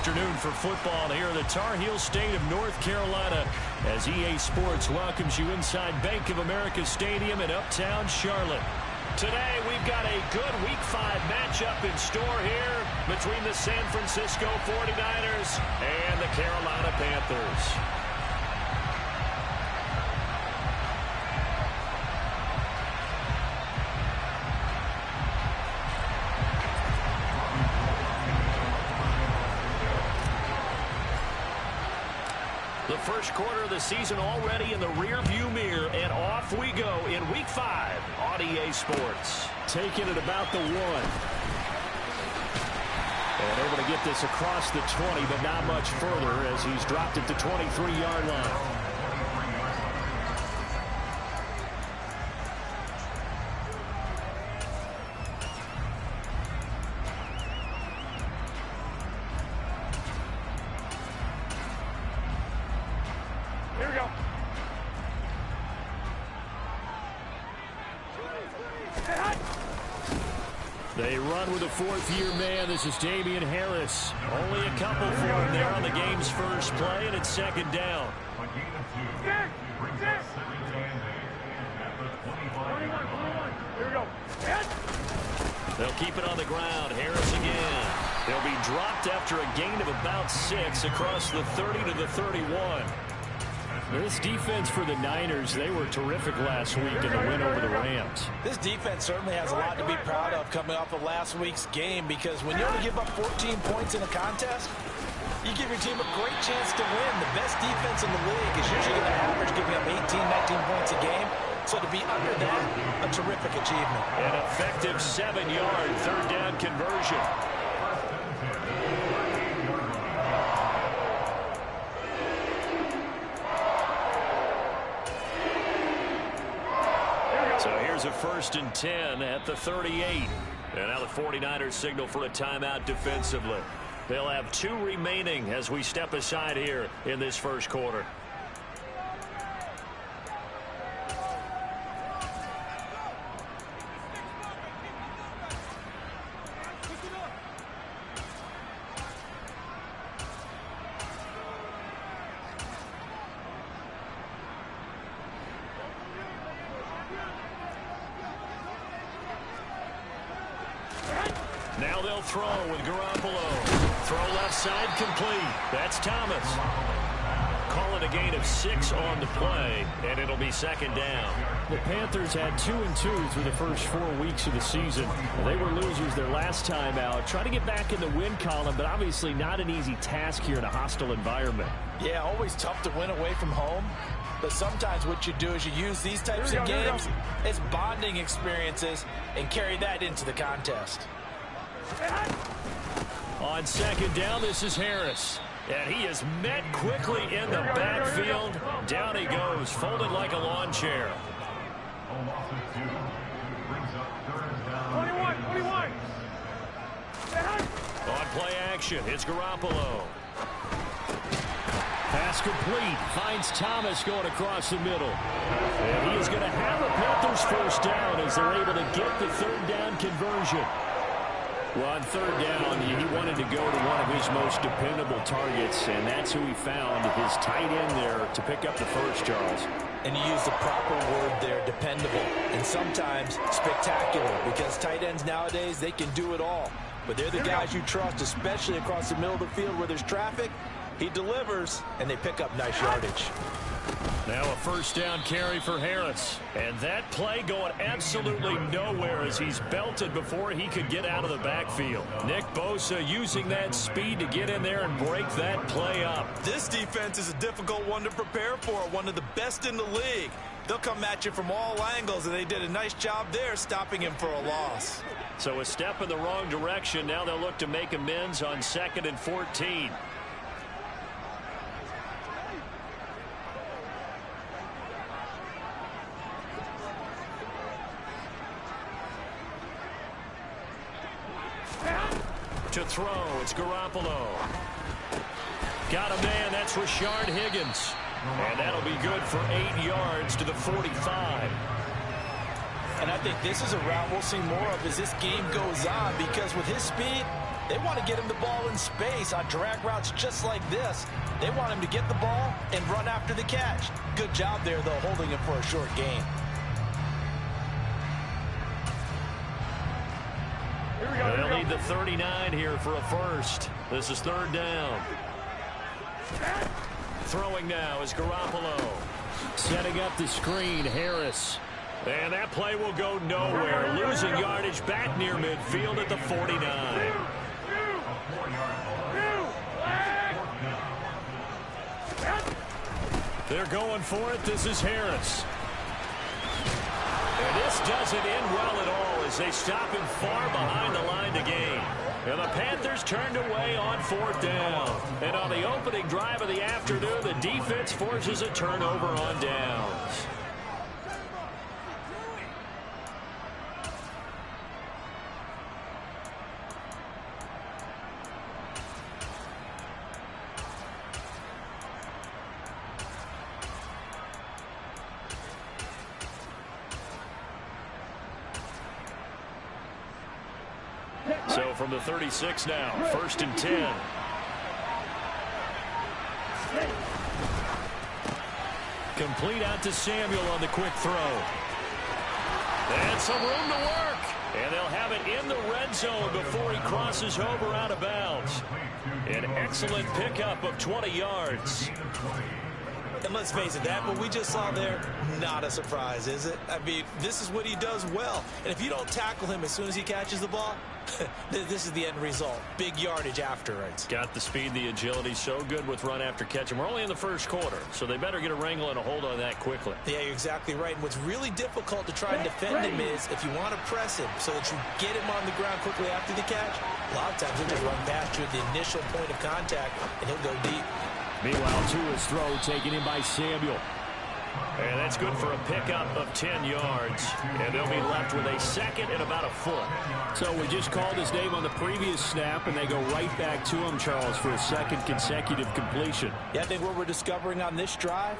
afternoon for football here in the Tar Heel state of North Carolina as EA Sports welcomes you inside Bank of America Stadium in uptown Charlotte. Today we've got a good Week 5 matchup in store here between the San Francisco 49ers and the Carolina Panthers. The first quarter of the season already in the rear-view mirror, and off we go in Week 5 on EA Sports. Taking it about the 1. And able to get this across the 20, but not much further as he's dropped it to 23-yard line. They run with a fourth-year man. This is Damian Harris. Only a couple for him there on the game's first play, and it's second down. They'll keep it on the ground. Harris again. They'll be dropped after a gain of about 6 across the 30 to the 31. This defense for the Niners, they were terrific last week in the win over the Rams. This defense certainly has a lot to be proud of coming off of last week's game, because when you only give up 14 points in a contest, you give your team a great chance to win. The best defense in the league is usually going to average giving up 18, 19 points a game. So to be under that, a terrific achievement. An effective 7-yard third down conversion. So here's a 1st and 10 at the 38. And now the 49ers signal for a timeout defensively. They'll have 2 remaining as we step aside here in this first quarter. Now they'll throw with Garoppolo. Throw left side complete. That's Thomas. Calling a gain of 6 on the play, and it'll be second down. The Panthers had 2-2 through the first 4 weeks of the season. They were losers their last time out. Trying to get back in the win column, but obviously not an easy task here in a hostile environment. Yeah, always tough to win away from home. But sometimes what you do is you use these types of games as bonding experiences and carry that into the contest. On second down, this is Harris. And he is met quickly in the backfield. Down he goes, folded like a lawn chair. 21. On play action, it's Garoppolo. Pass complete. Finds Thomas going across the middle. And he is going to have a Panthers first down as they're able to get the third down conversion. Well, on third down, he wanted to go to one of his most dependable targets, and that's who he found, his tight end there, to pick up the first, Charles. And you use the proper word there, dependable, and sometimes spectacular, because tight ends nowadays, they can do it all. But they're the guys you trust, especially across the middle of the field where there's traffic. He delivers, and they pick up nice yardage. Now a first down carry for Harris. And that play going absolutely nowhere as he's belted before he could get out of the backfield. Nick Bosa using that speed to get in there and break that play up. This defense is a difficult one to prepare for, one of the best in the league. They'll come at you from all angles, and they did a nice job there stopping him for a loss. So a step in the wrong direction. Now they'll look to make amends on 2nd and 14. To throw, it's Garoppolo. Got a man, that's Rashard Higgins. And that'll be good for 8 yards to the 45. And I think this is a route we'll see more of as this game goes on, because with his speed, They want to get him the ball in space on drag routes just like this. They want him to get the ball and run after the catch. Good job there, though, holding him for a short gain. They'll need the 39 here for a first. This is third down. Throwing now is Garoppolo. Setting up the screen, Harris. And that play will go nowhere. Losing yardage back near midfield at the 49. They're going for it. This is Harris. And this doesn't end well at all as they stop him far behind the line to gain. And the Panthers turned away on fourth down. And on the opening drive of the afternoon, the defense forces a turnover on downs. So from the 36 now, 1st and 10. Complete out to Samuel on the quick throw. And some room to work. And they'll have it in the red zone before he crosses over out of bounds. An excellent pickup of 20 yards. And let's face it, that what we just saw there, not a surprise, is it? I mean, this is what he does well. And if you don't tackle him as soon as he catches the ball, this is the end result. Big yardage after it. Got the speed, the agility, so good with run after catch. And we're only in the first quarter, so they better get a wrangle and a hold on that quickly. Yeah, you're exactly right. And what's really difficult to try and defend him is if you want to press him so that you get him on the ground quickly after the catch, a lot of times he'll just run past you at the initial point of contact, and he'll go deep. Meanwhile, Tua's throw taken in by Samuel. And that's good for a pickup of 10 yards. And they'll be left with a second and about a foot. So we just called his name on the previous snap, and they go right back to him, Charles, for a second consecutive completion. Yeah, I think what we're discovering on this drive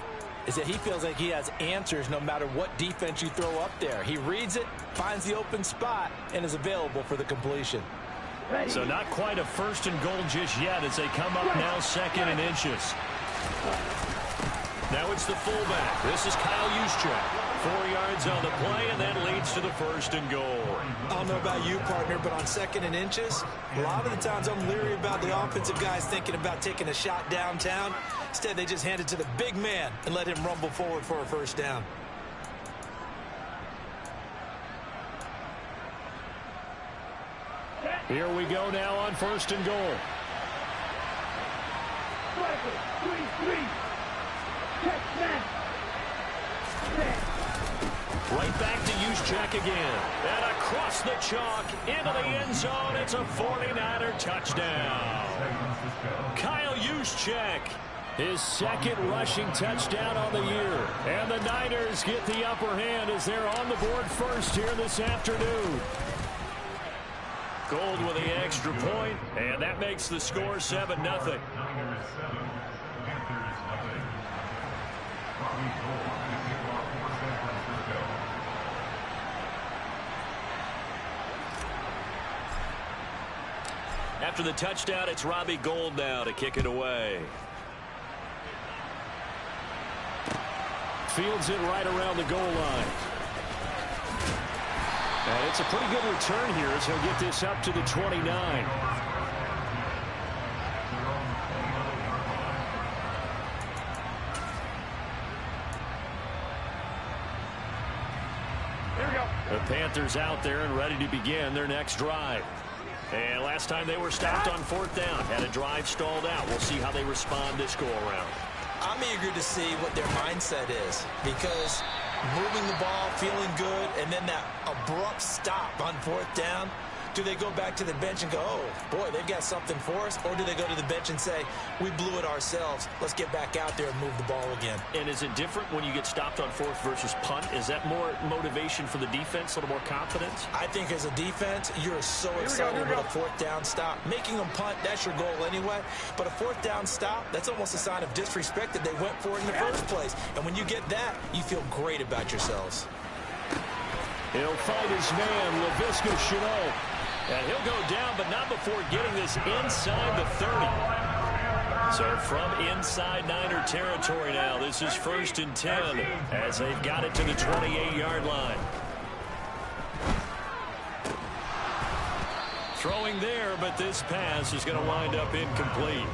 is that he feels like he has answers no matter what defense you throw up there. He reads it, finds the open spot, and is available for the completion. So not quite a 1st and goal just yet as they come up now 2nd and inches. Now it's the fullback. This is Kyle Juszczyk. 4 yards on the play, and that leads to the 1st and goal. I don't know about you, partner, but on 2nd and inches, a lot of the times I'm leery about the offensive guys thinking about taking a shot downtown. Instead, they just hand it to the big man and let him rumble forward for a 1st down. Here we go now on 1st and goal. Right back to Juszczyk again. And across the chalk into the end zone. It's a 49er touchdown. Kyle Juszczyk, his 2nd rushing touchdown on the year. And the Niners get the upper hand as they're on the board first here this afternoon. Gold with the extra point, and that makes the score 7-0. After the touchdown, it's Robbie Gould now to kick it away. Fields it right around the goal line. And it's a pretty good return here as he'll get this up to the 29. The Panthers out there and ready to begin their next drive. And last time they were stopped on 4th down. Had a drive stalled out. We'll see how they respond this go-around. I'm eager to see what their mindset is because moving the ball, feeling good, and then that abrupt stop on 4th down. Do they go back to the bench and go, oh, boy, they've got something for us? Or do they go to the bench and say, we blew it ourselves. Let's get back out there and move the ball again. And is it different when you get stopped on 4th versus punt? Is that more motivation for the defense, a little more confidence? I think as a defense, you're so excited with a 4th down stop. Making them punt, that's your goal anyway. But a 4th down stop, that's almost a sign of disrespect that they went for it in the first place. And when you get that, you feel great about yourselves. He'll fight his man, Laviska Shenault. And he'll go down, but not before getting this inside the 30. So from inside Niner territory now, this is 1st and 10 as they've got it to the 28-yard line. Throwing there, but this pass is going to wind up incomplete.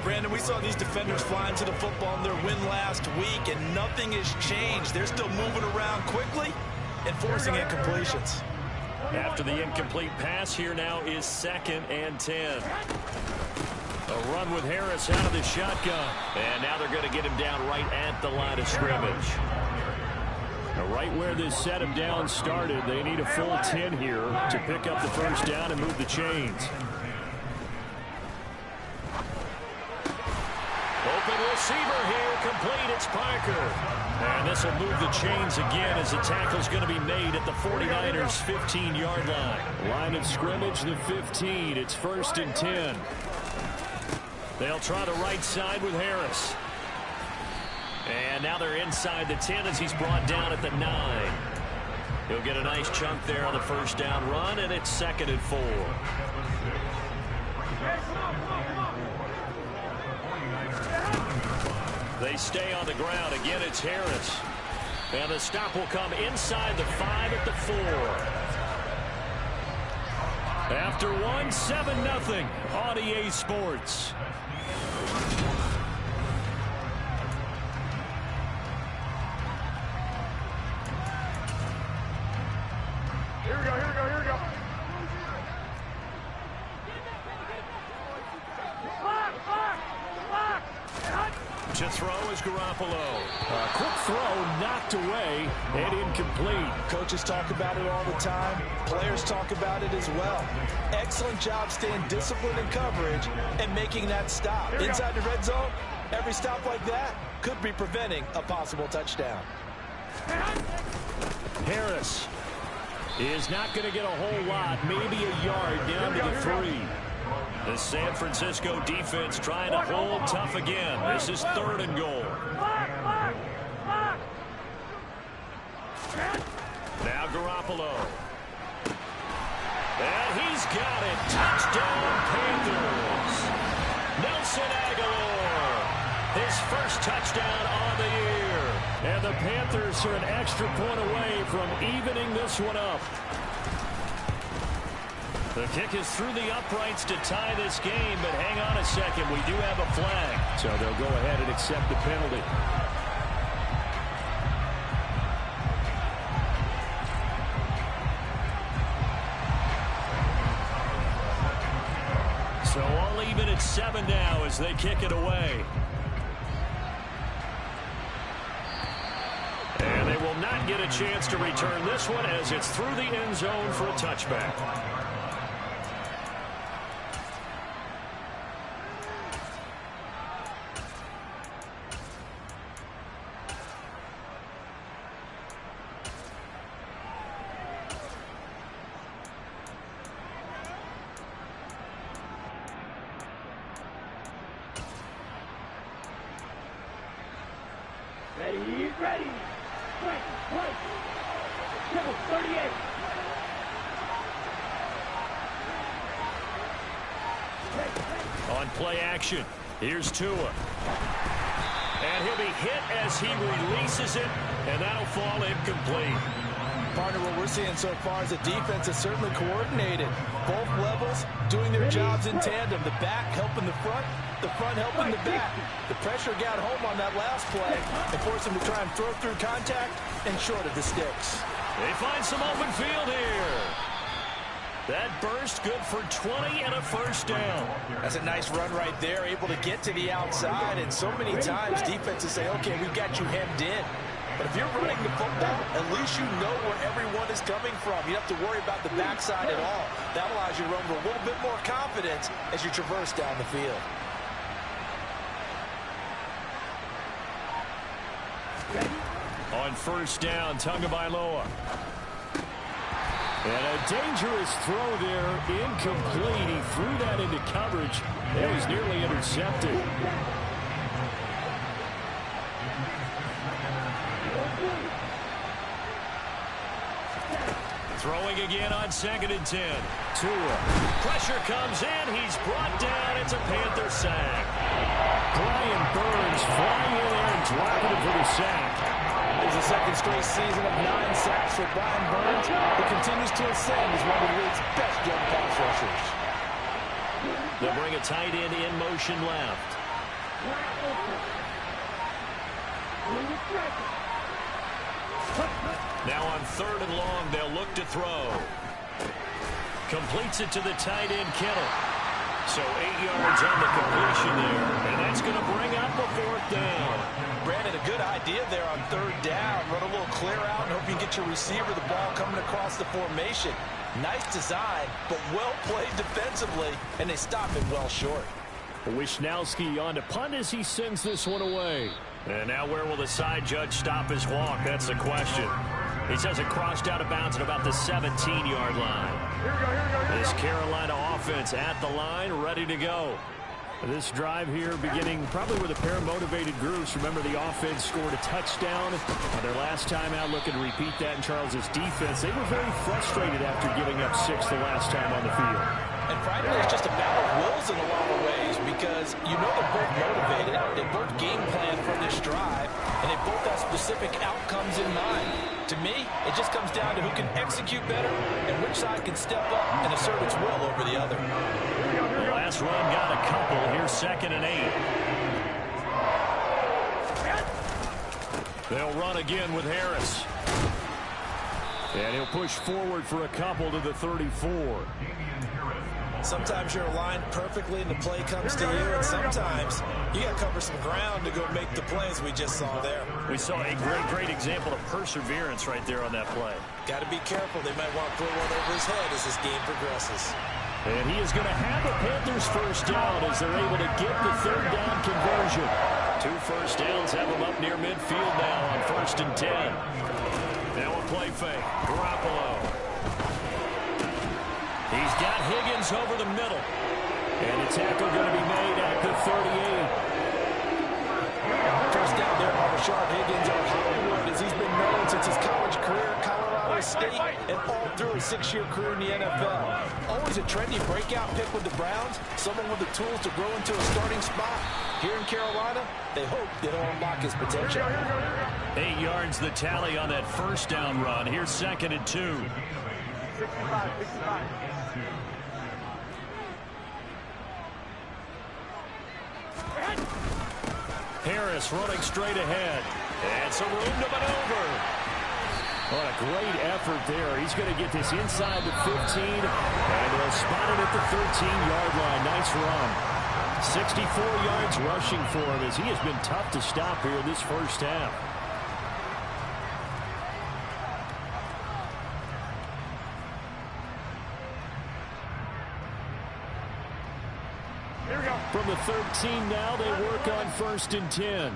Brandon, we saw these defenders flying to the football in their win last week, and nothing has changed. They're still moving around quickly and forcing incompletions. After the incomplete pass, here now is 2nd and 10. A run with Harris out of the shotgun. And now they're going to get him down right at the line of scrimmage. Now right where this set him down started, they need a full 10 here to pick up the first down and move the chains. Open receiver here, complete, it's Parker. And this will move the chains again as the tackle's going to be made at the 49ers' 15-yard line. Line of scrimmage, the 15. It's 1st and 10. They'll try the right side with Harris. And now they're inside the 10 as he's brought down at the 9. He'll get a nice chunk there on the first down run, and it's 2nd and 4. They stay on the ground. Again, it's Harris. And the stop will come inside the 5 at the 4. After 1, 7-0 on EA Sports. Here we go. To throw is Garoppolo. Quick throw, knocked away, and incomplete. Coaches talk about it all the time. Players talk about it as well. Excellent job staying disciplined in coverage and making that stop. Inside the red zone, every stop like that could be preventing a possible touchdown. Harris is not going to get a whole lot, maybe a yard down to the 3. The San Francisco defense trying to hold tough again. This is 3rd and goal. Now Garoppolo. And he's got it. Touchdown, Panthers. Nelson Aguilar. His first touchdown on the year. And the Panthers are an extra point away from evening this one up. The kick is through the uprights to tie this game, but hang on a second. We do have a flag. So they'll go ahead and accept the penalty. So all even at 7 now as they kick it away. And they will not get a chance to return this one as it's through the end zone for a touchback. Ready. Right. 38. On play action, here's Tua. And he'll be hit as he releases it, and that'll fall incomplete. Partner, what we're seeing so far is the defense is certainly coordinated. Both levels doing their jobs in tandem. The back helping the front helping the back. The pressure got home on that last play and forced him to try and throw through contact and short of the sticks. They find some open field here. That burst good for 20 and a first down. That's a nice run right there, able to get to the outside. And so many times defenses say, okay, we've got you hemmed in. But if you're running the football, at least you know where everyone is coming from. You don't have to worry about the backside at all. That allows you to run with a little bit more confidence as you traverse down the field. On first down, Tagovailoa. And a dangerous throw there, incomplete. He threw that into coverage. It was nearly intercepted. Throwing again on 2nd and 10. Tua. Pressure comes in. He's brought down. It's a Panther sack. Brian Burns flying in there and dropping it for the sack. There's a second straight season of 9 sacks for Brian Burns, who continues to ascend as one of the league's best young pass rushers. They'll bring a tight end in motion left. Now on 3rd and long, they'll look to throw. Completes it to the tight end, Kittle. So 8 yards on the completion there, and that's going to bring up a 4th down. Brandon, a good idea there on 3rd down. Run a little clear out and hope you can get your receiver the ball coming across the formation. Nice design, but well played defensively, and they stop it well short. Wisnowski on to punt as he sends this one away. And now where will the side judge stop his walk? That's the question. He says it crossed out of bounds at about the 17-yard line. This Carolina offense at the line, ready to go. This drive here beginning probably with a pair of motivated groups. Remember, the offense scored a touchdown on their last time out, looking to repeat that in Charles's defense. They were very frustrated after giving up 6 the last time on the field. And frankly, it's just a battle of wills in a lot of ways because you know they're both motivated. They both game plan for this drive, and they both have specific outcomes in mind. To me, it just comes down to who can execute better and which side can step up and assert its will over the other. The last run got a couple. Here's 2nd and 8. They'll run again with Harris. And he'll push forward for a couple to the 34. Sometimes you're aligned perfectly and the play comes to you, and sometimes you got to cover some ground to go make the plays we just saw there. We saw a great example of perseverance right there on that play. Got to be careful. They might want to throw one over his head as this game progresses. And he is going to have the Panthers first down as they're able to get the 3rd down conversion. 2 first downs have them up near midfield now on 1st and 10. Now a play fake. Garoppolo. He's got Higgins over the middle. And the tackle going to be made at the 38. First down there by Rashard Higgins on Hollywood, as he's been known since his college career at Colorado State and all through his 6-year career in the NFL. Always a trendy breakout pick with the Browns, someone with the tools to grow into a starting spot. Here in Carolina, they hope they don't unlock his potential. 8 yards the tally on that first down run. Here's 2nd and 2. 65. Harris running straight ahead. And some room to maneuver. What a great effort there. He's going to get this inside the 15. And they'll spot it at the 13-yard line. Nice run. 64 yards rushing for him as he has been tough to stop here in this first half. From the 13 now, they work on 1st and 10.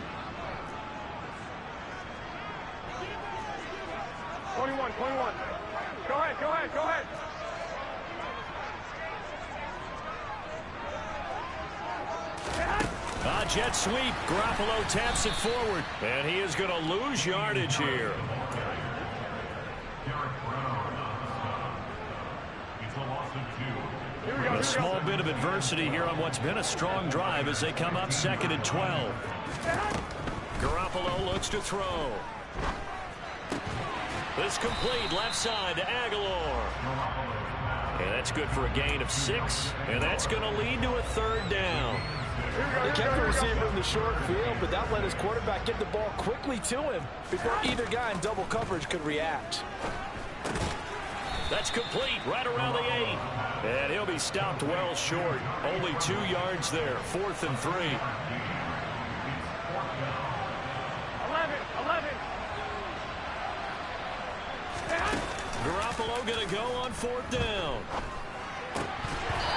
21. Go ahead. Jet sweep. Garoppolo taps it forward. And he is going to lose yardage here. A small bit of adversity here on what's been a strong drive as they come up 2nd and 12. Garoppolo looks to throw. This complete left side to Aguilar. And that's good for a gain of 6. And that's going to lead to a 3rd down. They kept the receiver in the short field, but that let his quarterback get the ball quickly to him before either guy in double coverage could react. That's complete right around the 8. And he'll be stopped well short. Only 2 yards there. 4th and 3. 11. Garoppolo going to go on 4th down.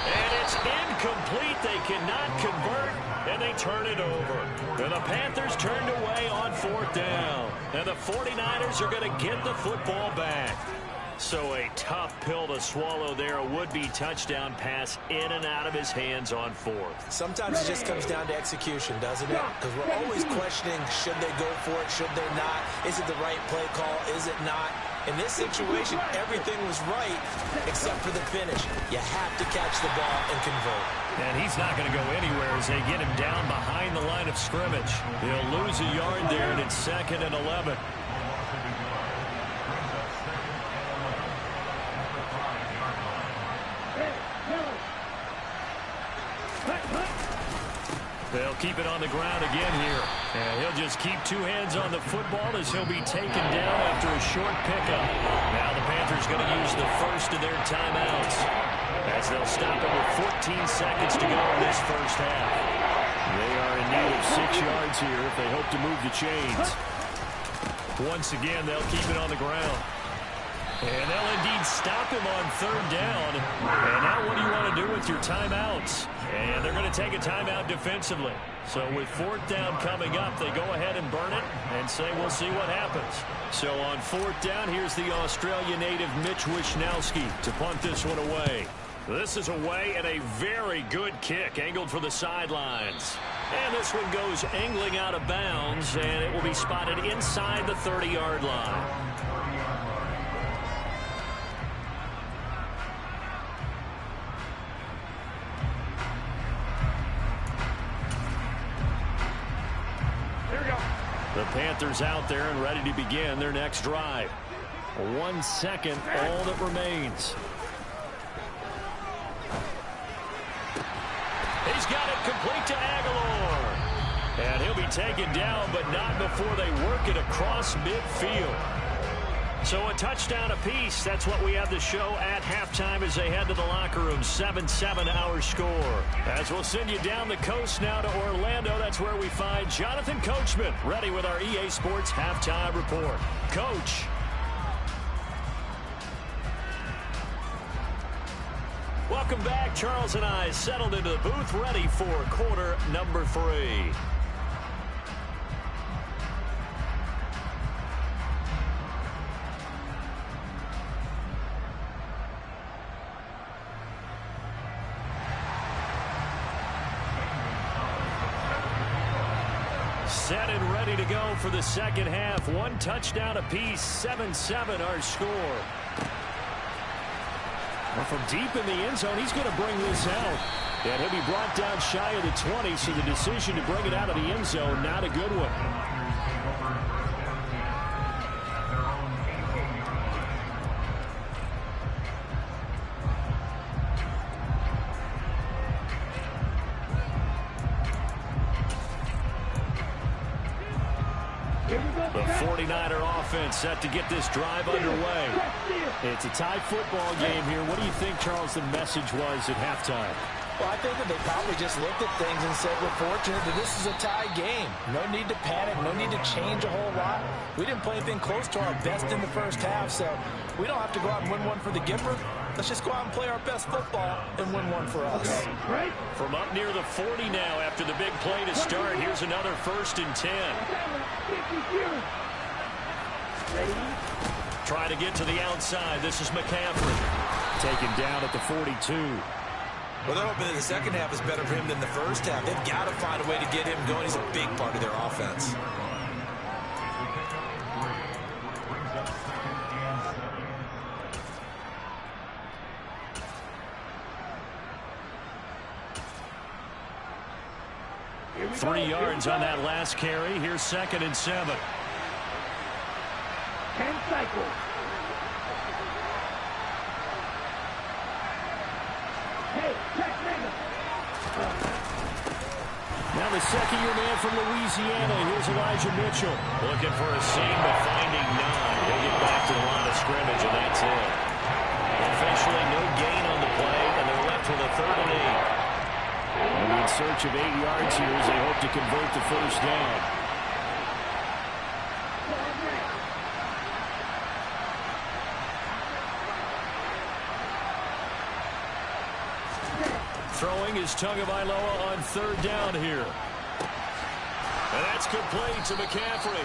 And it's incomplete. They cannot convert, and they turn it over. And the Panthers turned away on 4th down. And the 49ers are going to get the football back. So a tough pill to swallow there. A would-be touchdown pass in and out of his hands on 4th. Sometimes it just comes down to execution, doesn't it? Because we're always questioning, should they go for it, should they not? Is it the right play call? Is it not? In this situation, everything was right except for the finish. You have to catch the ball and convert. And he's not going to go anywhere as they get him down behind the line of scrimmage. He'll lose a yard there, and it's 2nd and 11. They'll keep it on the ground again here. And he'll just keep 2 hands on the football as he'll be taken down after a short pickup. Now the Panthers going to use the first of their timeouts as they'll stop it with 14 seconds to go in this first half. They are in need of 6 yards here if they hope to move the chains. Once again, they'll keep it on the ground. And they'll indeed stop him on 3rd down. And now what do you want to do with your timeouts? And they're going to take a timeout defensively. So with 4th down coming up, they go ahead and burn it and say we'll see what happens. So on 4th down, here's the Australia native Mitch Wishnowski to punt this one away. This is away and a very good kick angled for the sidelines. And this one goes angling out of bounds, and it will be spotted inside the 30-yard line. The Panthers out there and ready to begin their next drive. 1 second, all that remains. He's got it complete to Aguilar. And he'll be taken down, but not before they work it across midfield. So a touchdown apiece. That's what we have to show at halftime as they head to the locker room. 7-7 our score. As we'll send you down the coast now to Orlando. That's where we find Jonathan Coachman ready with our EA Sports halftime report. Coach. Welcome back. Charles and I settled into the booth ready for quarter number 3. Set and ready to go for the second half. 1 touchdown apiece. 7-7 our score. Well, from deep in the end zone, he's going to bring this out. And he'll be brought down shy of the 20, so the decision to bring it out of the end zone, not a good one. The 49er offense set to get this drive underway. It's a tie football game here. What do you think, Charles, the message was at halftime? Well, I think that they probably just looked at things and said, we're fortunate that this is a tie game. No need to panic. No need to change a whole lot. We didn't play anything close to our best in the first half, so we don't have to go out and win one for the Gipper. Let's just go out and play our best football and win one for us. From up near the 40 now after the big play to start, here's another 1st and 10. Try to get to the outside. This is McCaffrey. Taken down at the 42. Well, they're hoping that the second half is better for him than the first half. They've got to find a way to get him going. He's a big part of their offense. Three yards on that last carry. Here's 2nd and 7. 10 cycles. Hey, check Raymond. Now the second-year man from Louisiana. Here's Elijah Mitchell. Looking for a seam, but finding none. He'll get back to the line of scrimmage, and that's it. Officially no gain on the play, and they're left with a 3rd and 8. And in search of 8 yards here as they hope to convert the first down. Throwing is Tagovailoa on 3rd down here. And that's complete to McCaffrey.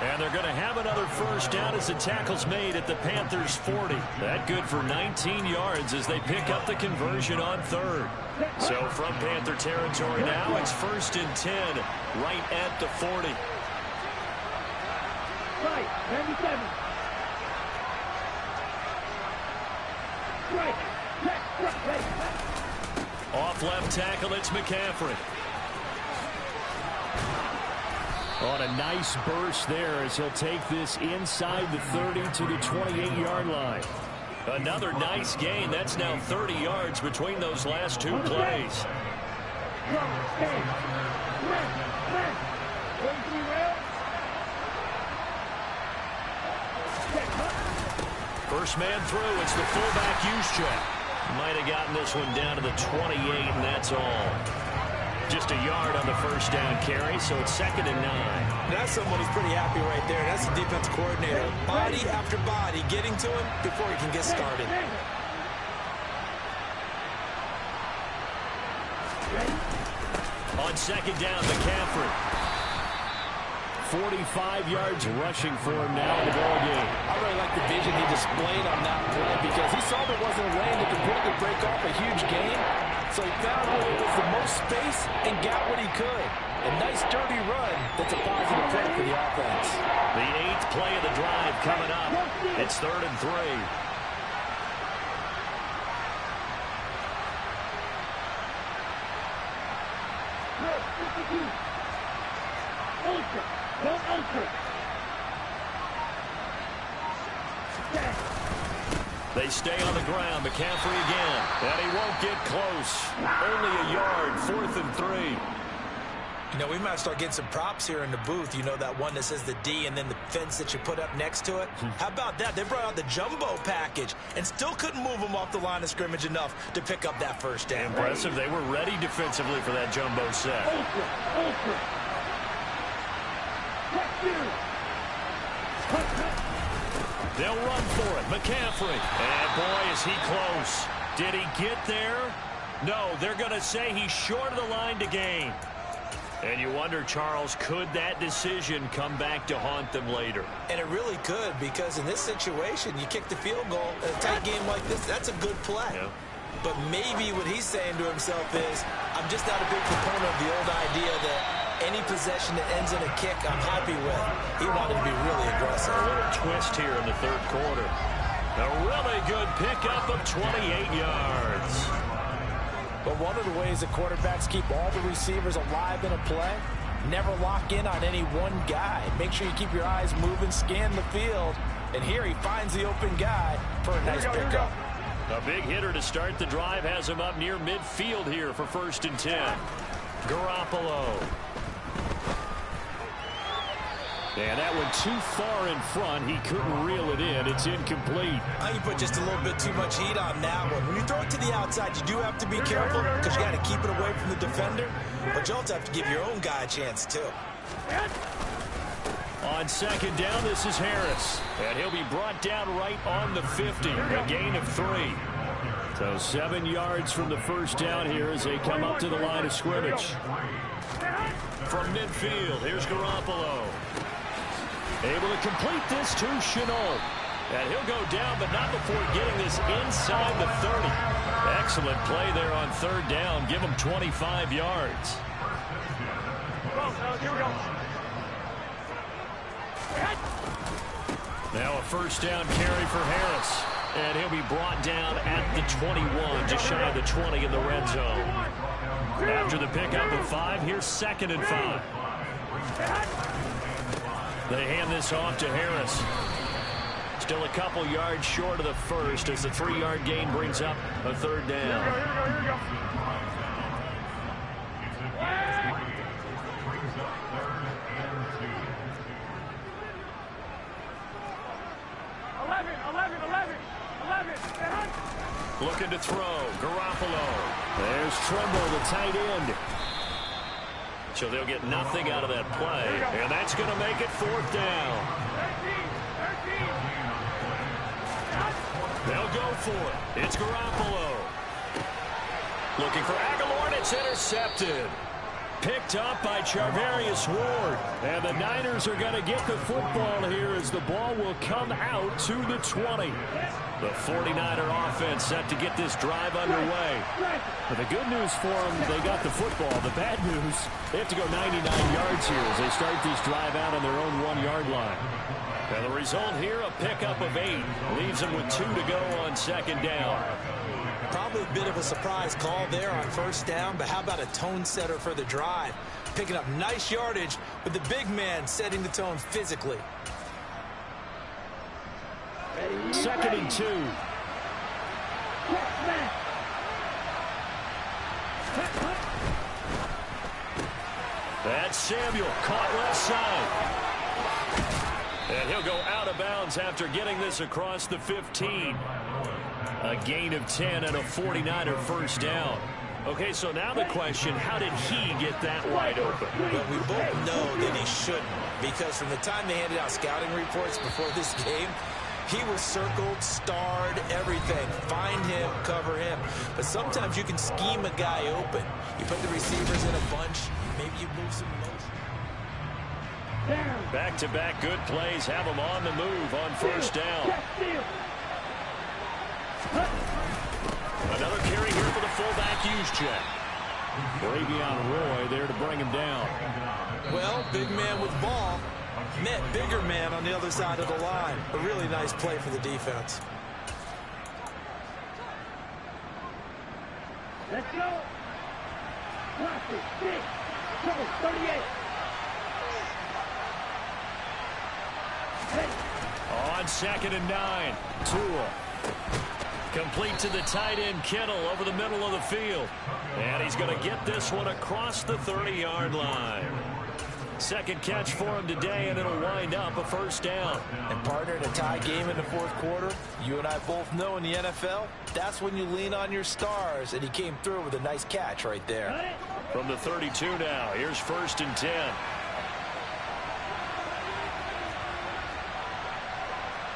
And they're going to have another first down as the tackle's made at the Panthers' 40. That good for 19 yards as they pick up the conversion on 3rd. So from Panther territory now, it's 1st and 10 right at the 40. Right, 97. Off left tackle, it's McCaffrey. On a nice burst there as he'll take this inside the 30 to the 28-yard line. Another nice gain. That's now 30 yards between those last two plays. First man through. It's the fullback use check. Might have gotten this one down to the 28, and that's all. Just a yard on the first down carry, so it's 2nd and 9. That's someone who's pretty happy right there. That's the defense coordinator. Body after body getting to him before he can get started. On 2nd down, McCaffrey. 45 yards rushing for him now in the ball game. I really like the vision he displayed on that play because he saw there wasn't a lane to completely break off a huge gain. So he found where there was the most space and got what he could. A nice dirty run that's a positive play for the offense. The 8th play of the drive coming up. It's 3rd and 3. They stay on the ground. McCaffrey again. And he won't get close. Only a yard. 4th and 3. You know, we might start getting some props here in the booth. You know, that one that says the D and then the fence that you put up next to it? How about that? They brought out the jumbo package and still couldn't move them off the line of scrimmage enough to pick up that first down. Impressive. They were ready defensively for that jumbo set. They'll run for it. McCaffrey. And boy, is he close. Did he get there? No, they're going to say he's short of the line to gain. And you wonder, Charles, could that decision come back to haunt them later? And it really could, because in this situation, you kick the field goal in a tight game like this, that's a good play. Yeah. But maybe what he's saying to himself is, I'm just not a big proponent of the old idea that any possession that ends in a kick I'm happy with. He wanted to be really aggressive. A little twist here in the 3rd quarter. A really good pickup of 28 yards. But one of the ways that quarterbacks keep all the receivers alive in a play, never lock in on any one guy. Make sure you keep your eyes moving, scan the field. And here he finds the open guy for a nice pickup. A big hitter to start the drive has him up near midfield here for 1st and 10. Garoppolo. And that one too far in front. He couldn't reel it in. It's incomplete. I think you put just a little bit too much heat on that one. When you throw it to the outside, you do have to be careful because you got to keep it away from the defender. But you also have to give your own guy a chance, too. On 2nd down, this is Harris. And he'll be brought down right on the 50. A gain of 3. So 7 yards from the first down here as they come up to the line of scrimmage. From midfield, here's Garoppolo. Able to complete this to Chenault. And he'll go down, but not before getting this inside the 30. Excellent play there on 3rd down. Give him 25 yards. Here we go. Now a 1st down carry for Harris. And he'll be brought down at the 21, just shy of the 20 in the red zone. After the pickup of 5, here's 2nd and 5. They hand this off to Harris. Still a couple yards short of the first as the 3-yard gain brings up a 3rd down. Here we go. 11. Looking to throw. Garoppolo. There's Trumbull, the tight end. So they'll get nothing out of that play. And that's going to make it 4th down. 13. They'll go for it. It's Garoppolo. Looking for Aguilar, and it's intercepted. Picked up by Charvarius Ward. And the Niners are going to get the football here as the ball will come out to the 20. The 49er offense set to get this drive underway. But the good news for them, they got the football. The bad news, they have to go 99 yards here as they start this drive out on their own 1-yard line. And the result here, a pickup of 8. Leaves them with 2 to go on second down. Probably a bit of a surprise call there on first down, but how about a tone setter for the drive? Picking up nice yardage, but the big man setting the tone physically. Second and 2. That's Samuel, caught left side. And he'll go out of bounds after getting this across the 15. A gain of 10 and a 49er first down. Okay, so now the question, how did he get that wide open? Well, we both know that he shouldn't, because from the time they handed out scouting reports before this game, he was circled, starred, everything. Find him, cover him. But sometimes you can scheme a guy open. You put the receivers in a bunch, maybe you move some motion. Back-to-back good plays have him on the move on first down. Another carry here for the fullback use check. Bravion Roy there to bring him down. Well, big man with ball met bigger man on the other side of the line. A really nice play for the defense. Let's go. Watch it. 6. Trouble. 38. On second and 9. Tua. Complete to the tight end, Kittle, over the middle of the field. And he's going to get this one across the 30-yard line. Second catch for him today, and it'll wind up a first down. And partner, in a tie game in the fourth quarter, you and I both know in the NFL, that's when you lean on your stars, and he came through with a nice catch right there. From the 32 now, here's first and 10.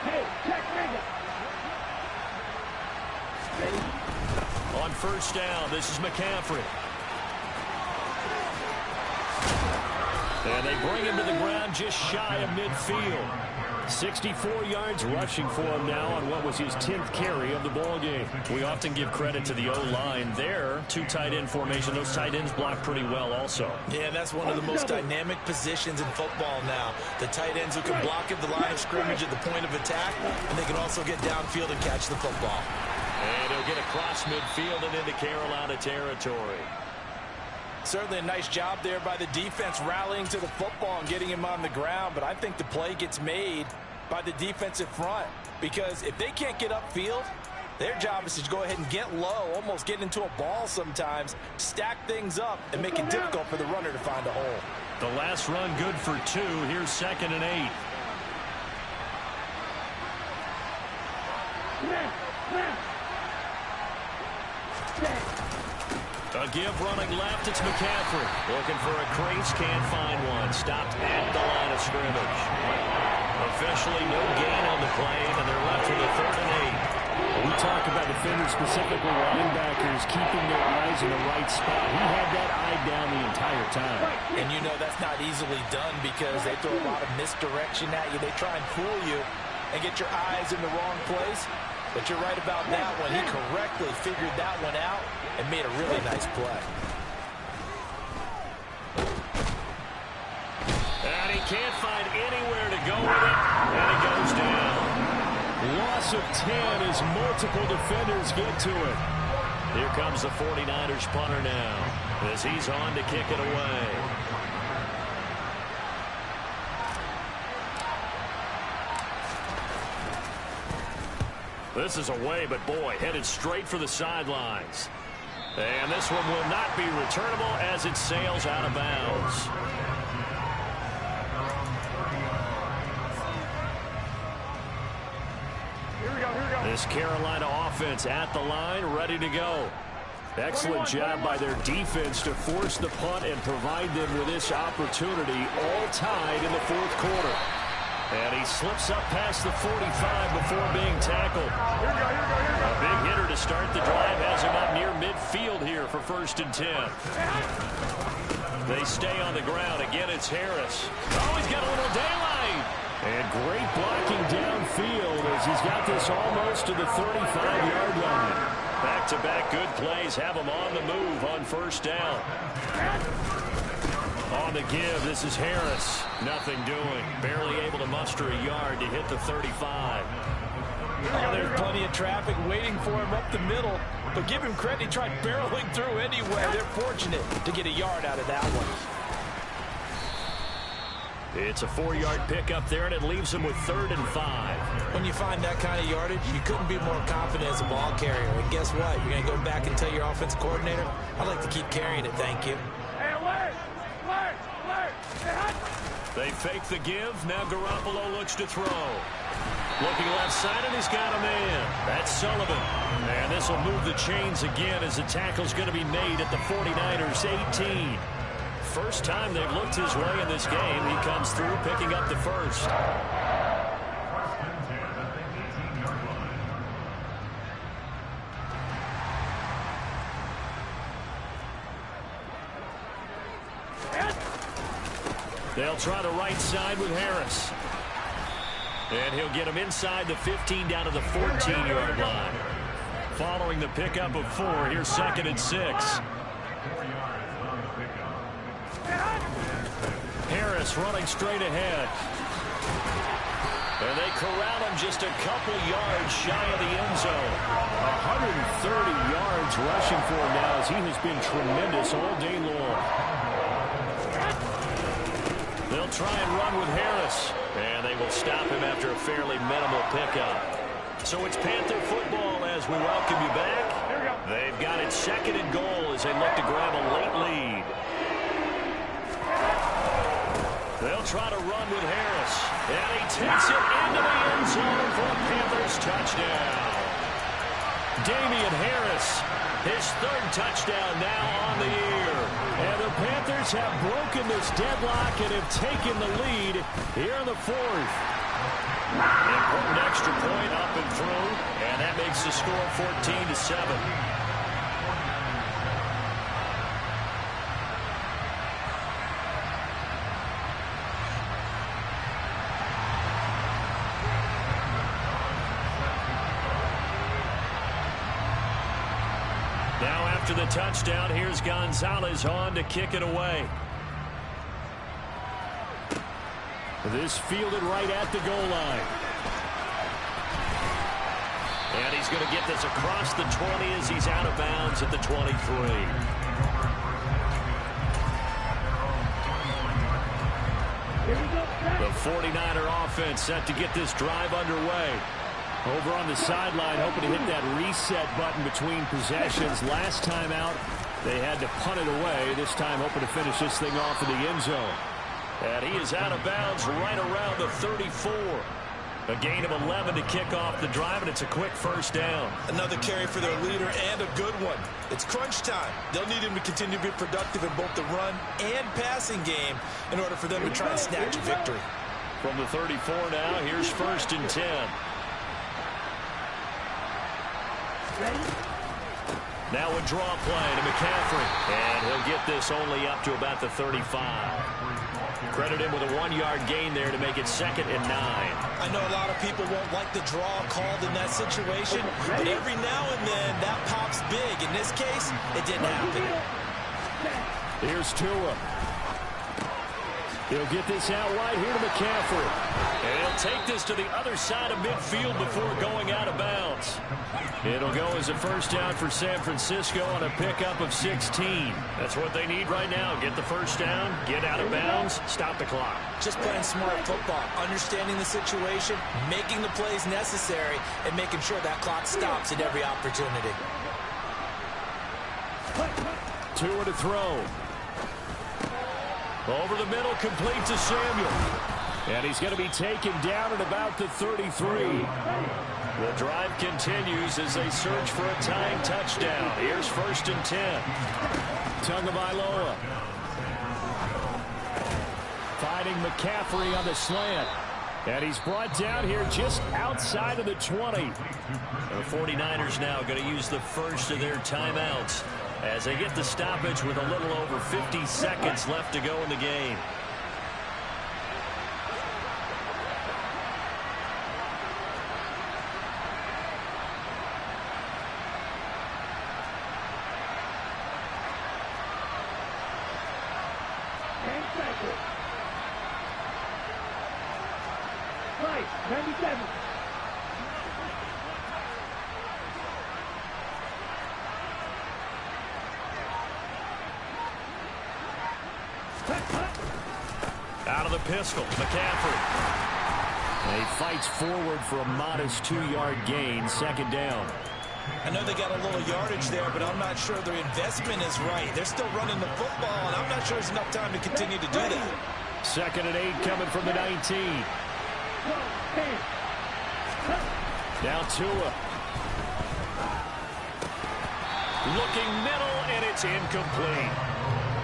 Hey, check nigga. On first down, this is McCaffrey. And they bring him to the ground just shy of midfield. 64 yards rushing for him now on what was his 10th carry of the ball game. We often give credit to the O-line there. 2 tight end formation. Those tight ends block pretty well also. Yeah, that's one of the most dynamic positions in football now. The tight ends who can block at the line of scrimmage at the point of attack, and they can also get downfield and catch the football. And he'll get across midfield and into Carolina territory. Certainly a nice job there by the defense rallying to the football and getting him on the ground, but I think the play gets made by the defensive front, because if they can't get upfield, their job is to go ahead and get low, almost get into a ball sometimes, stack things up, and make it difficult for the runner to find a hole. The last run good for 2. Here's second and 8. A give running left, it's McCaffrey. Looking for a crease, can't find one. Stopped at the line of scrimmage. Officially no gain on the play, and they're left with a 3rd and 8. We talk about defenders, specifically linebackers, keeping their eyes in the right spot. He had that eye down the entire time. And you know that's not easily done because they throw a lot of misdirection at you. They try and fool you and get your eyes in the wrong place. But you're right about that one. He correctly figured that one out and made a really nice play. And he can't find anywhere to go with it, and he goes down. Loss of 10 as multiple defenders get to it. Here comes the 49ers punter now as he's on to kick it away. This is away, but boy, headed straight for the sidelines. And this one will not be returnable as it sails out of bounds. This Carolina offense at the line, ready to go. Excellent job by their defense to force the punt and provide them with this opportunity, all tied in the fourth quarter. And he slips up past the 45 before being tackled. A big hitter to start the drive has him up near midfield here for first and 10. They stay on the ground. Again, it's Harris. Oh, he's got a little daylight. And great blocking downfield as he's got this almost to the 35-yard line. Back-to-back good plays have him on the move on first down. On the give, this is Harris. Nothing doing. Barely able to muster a yard to hit the 35. Oh, there's plenty of traffic waiting for him up the middle. But give him credit, he tried barreling through anyway. They're fortunate to get a yard out of that one. It's a 4-yard pickup there, and it leaves him with 3rd and 5. When you find that kind of yardage, you couldn't be more confident as a ball carrier. And guess what? You're going to go back and tell your offensive coordinator, I'd like to keep carrying it, thank you. Hey, alert! Alert! Alert! Hey, hot! They fake the give. Now Garoppolo looks to throw. Looking left side, and he's got a man. That's Sullivan. And this will move the chains again as the tackle's going to be made at the 49ers 18. First time they've looked his way in this game. He comes through picking up the first. They'll try the right side with Harris. And he'll get him inside the 15 down to the 14-yard line. Following the pickup of 4, here's 2nd and 6. Harris running straight ahead. And they corral him just a couple yards shy of the end zone. 130 yards rushing for him now as he has been tremendous all day long. They'll try and run with Harris. And they will stop him after a fairly minimal pickup. So it's Panther football as we welcome you back. They've got it 2nd and goal as they look to grab a late lead. They'll try to run with Harris. And he takes it into the end zone for a Panthers touchdown. Damian Harris, his 3rd touchdown now on the year. And the Panthers have broken this deadlock and have taken the lead here in the 4th. Important extra point up and through, and that makes the score 14-7. Now after the touchdown, here's Gonzalez on to kick it away. This fielded right at the goal line. And he's going to get this across the 20 as he's out of bounds at the 23. The 49er offense set to get this drive underway. Over on the sideline, hoping to hit that reset button between possessions. Last time out, they had to punt it away. This time, hoping to finish this thing off in the end zone. And he is out of bounds right around the 34. A gain of 11 to kick off the drive, and it's a quick first down. Another carry for their leader and a good one. It's crunch time. They'll need him to continue to be productive in both the run and passing game in order for them to try and snatch a victory. From the 34 now, here's 1st and 10. Now a draw play to McCaffrey. And he'll get this only up to about the 35. Credit him with a 1-yard gain there to make it 2nd and 9. I know a lot of people won't like the draw called in that situation, but every now and then that pops big. In this case, it didn't happen. Here's Tua. He'll get this out wide here to McCaffrey. And he'll take this to the other side of midfield before going out of bounds. It'll go as a first down for San Francisco on a pickup of 16. That's what they need right now. Get the first down, get out of bounds, stop the clock. Just playing smart football, understanding the situation, making the plays necessary, and making sure that clock stops at every opportunity. Tua to throw. Over the middle, complete to Samuel. And he's going to be taken down at about the 33. The drive continues as they search for a tying touchdown. Here's 1st and 10. Tagovailoa. Fighting McCaffrey on the slant. And he's brought down here just outside of the 20. The 49ers now going to use the first of their timeouts. as they get the stoppage with a little over 50 seconds left to go in the game. And cycle. Right, 97. Out of the pistol, McCaffrey. And he fights forward for a modest 2-yard gain, second down. I know they got a little yardage there, but I'm not sure their investment is right. They're still running the football, and I'm not sure there's enough time to continue to do that. 2nd and 8 coming from the 19. Now Tua. Looking middle, and it's incomplete.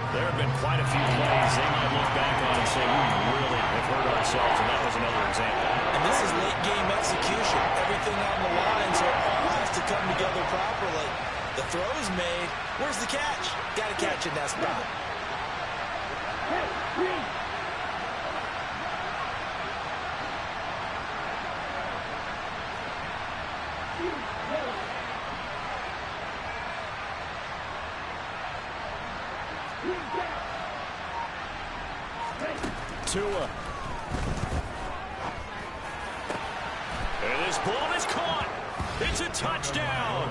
There have been quite a few plays they might look back on and say, we really have hurt ourselves, and that was another example. And this is late-game execution. Everything on the line, so it all has to come together properly. The throw's made. Where's the catch? Got to catch in that spot. Tua. And this ball is caught. It's a touchdown.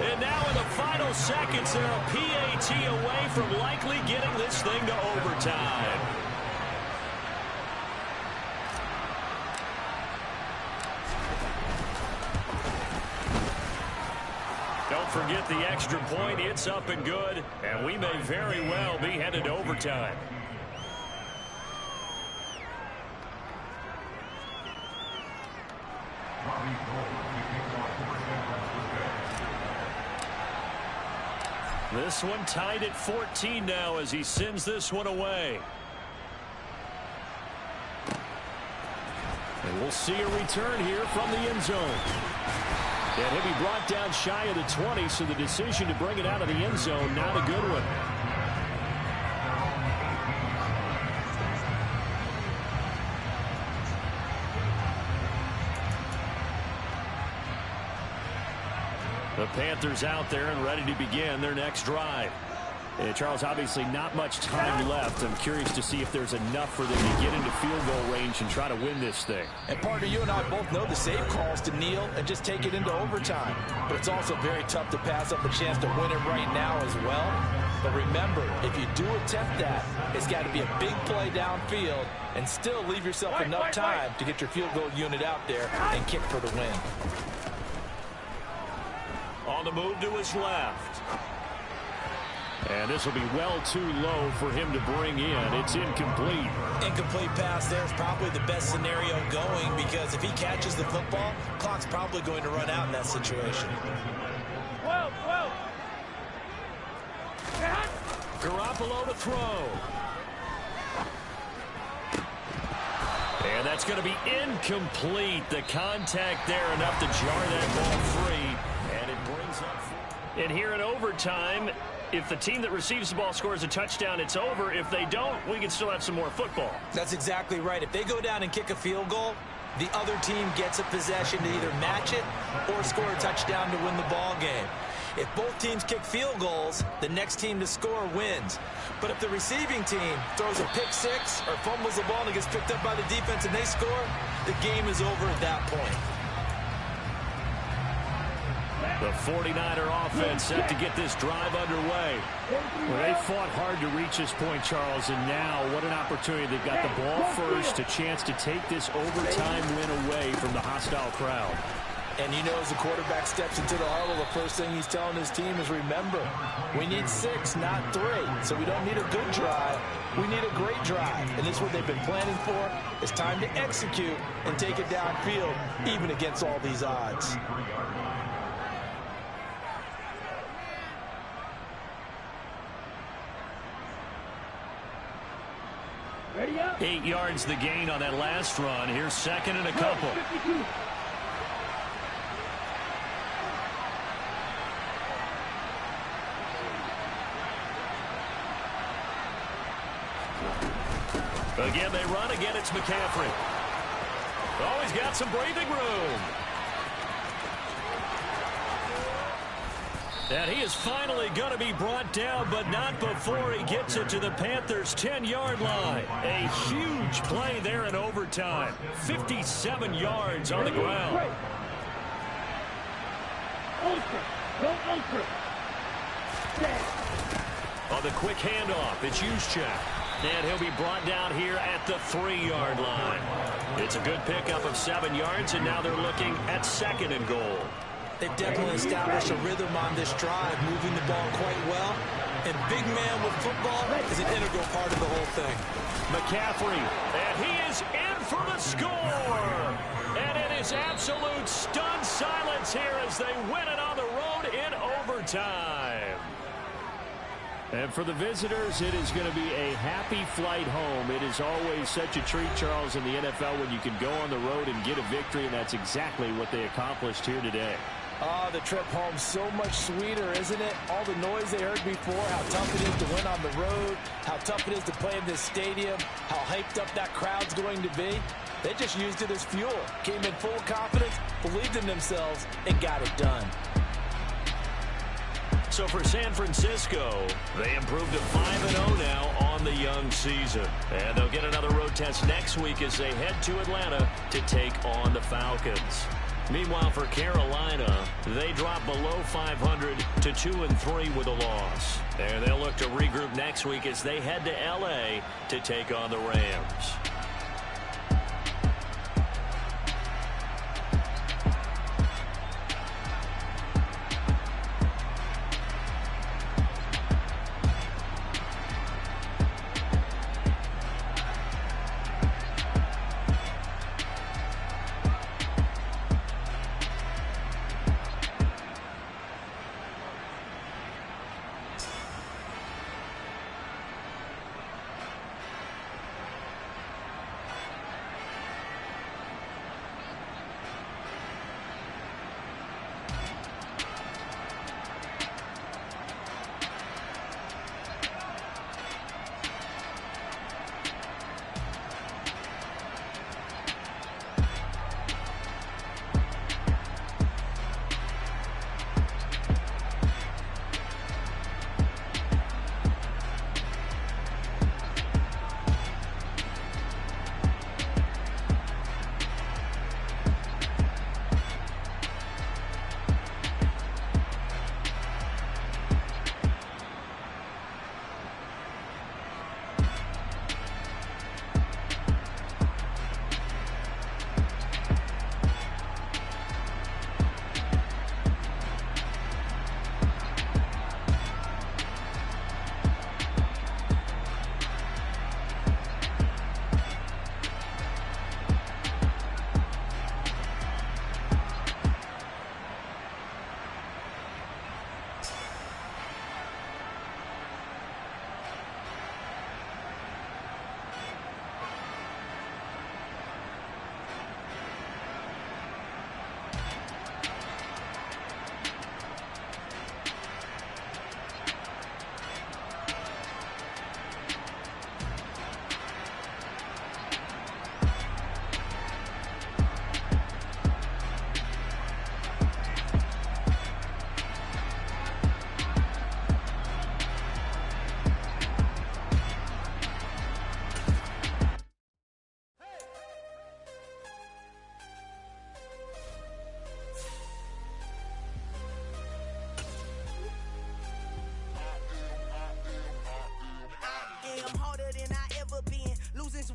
And now in the final seconds, they're a PAT away from likely getting this thing to overtime. Don't forget the extra point. It's up and good. And we may very well be headed to overtime. This one tied at 14 now as he sends this one away. And we'll see a return here from the end zone. And he'll be brought down shy of the 20, so the decision to bring it out of the end zone, not a good one. The Panthers out there and ready to begin their next drive. And Charles, obviously not much time left. I'm curious to see if there's enough for them to get into field goal range and try to win this thing. And partner, you and I both know the safe calls to kneel and just take it into overtime. But it's also very tough to pass up a chance to win it right now as well. But remember, if you do attempt that, it's got to be a big play downfield and still leave yourself enough time to get your field goal unit out there and kick for the win. On the move to his left. And this will be well too low for him to bring in. It's incomplete. Incomplete pass there is probably the best scenario going, because if he catches the football, clock's probably going to run out in that situation. 12. Garoppolo to throw. And that's going to be incomplete. The contact there enough to jar that ball free. And it brings up. And here in overtime, if the team that receives the ball scores a touchdown, it's over. If they don't, we can still have some more football. That's exactly right. If they go down and kick a field goal, the other team gets a possession to either match it or score a touchdown to win the ball game. If both teams kick field goals, the next team to score wins. But if the receiving team throws a pick six or fumbles the ball and it gets picked up by the defense and they score, the game is over at that point. The 49er offense set to get this drive underway. Well, they fought hard to reach this point, Charles, and now what an opportunity. They've got the ball first, a chance to take this overtime win away from the hostile crowd. And you know, as the quarterback steps into the huddle, the first thing he's telling his team is, remember, we need 6, not 3. So we don't need a good drive. We need a great drive. And this is what they've been planning for. It's time to execute and take it downfield, even against all these odds. Ready up. 8 yards the gain on that last run. Here's second and a couple. 52. Again, they run. Again, it's McCaffrey. Oh, he's got some breathing room. And he is finally going to be brought down, but not before he gets it to the Panthers' 10-yard line. A huge play there in overtime. 57 yards on the ground. On the quick handoff, it's Juszczyk. And he'll be brought down here at the 3-yard line. It's a good pickup of 7 yards, and now they're looking at 2nd and goal. They've definitely established a rhythm on this drive, moving the ball quite well. And big man with football is an integral part of the whole thing. McCaffrey, and he is in for the score. And it is absolute stunned silence here as they win it on the road in overtime. And for the visitors, it is going to be a happy flight home. It is always such a treat, Charles, in the NFL when you can go on the road and get a victory, and that's exactly what they accomplished here today. Oh, the trip home so much sweeter, isn't it? All the noise they heard before, how tough it is to win on the road, how tough it is to play in this stadium, how hyped up that crowd's going to be. They just used it as fuel, came in full confidence, believed in themselves, and got it done. So for San Francisco, they improved to 5-0 now on the young season. And they'll get another road test next week as they head to Atlanta to take on the Falcons. Meanwhile, for Carolina, they drop below 500 to 2-3 with a loss. And they'll look to regroup next week as they head to L.A. to take on the Rams.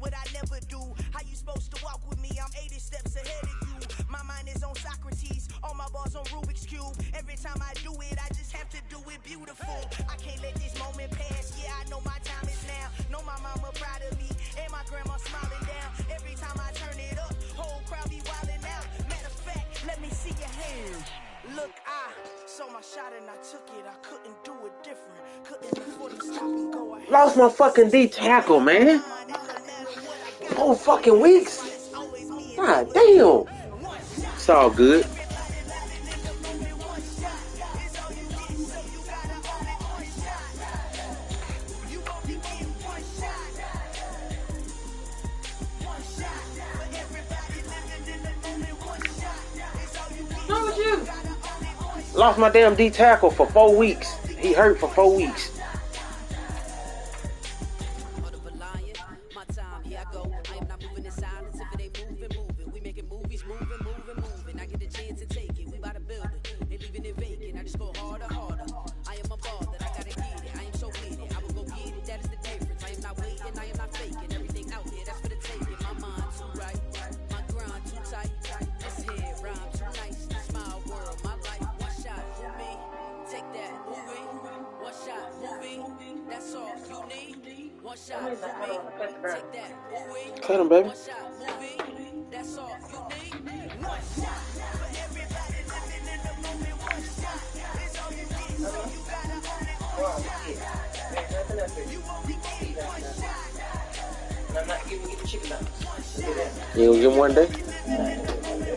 What I never do. How you supposed to walk with me? I'm 80 steps ahead of you. My mind is on Socrates, all my balls on Rubik's Cube. Every time I do it, I just have to do it beautiful. I can't let this moment pass. Yeah, I know my time is now. Know my mama proud of me, and my grandma smiling down. Every time I turn it up, whole crowd be wilding out. Matter of fact, let me see your hands. Look, I saw my shot and I took it. I couldn't do it different. Couldn't fully stop and go ahead. Lost my fucking D tackle, man. 4 fucking weeks. God damn. It's all good. Lost my damn D tackle for 4 weeks. He hurt for 4 weeks. Cut him, baby. You gonna give him one day?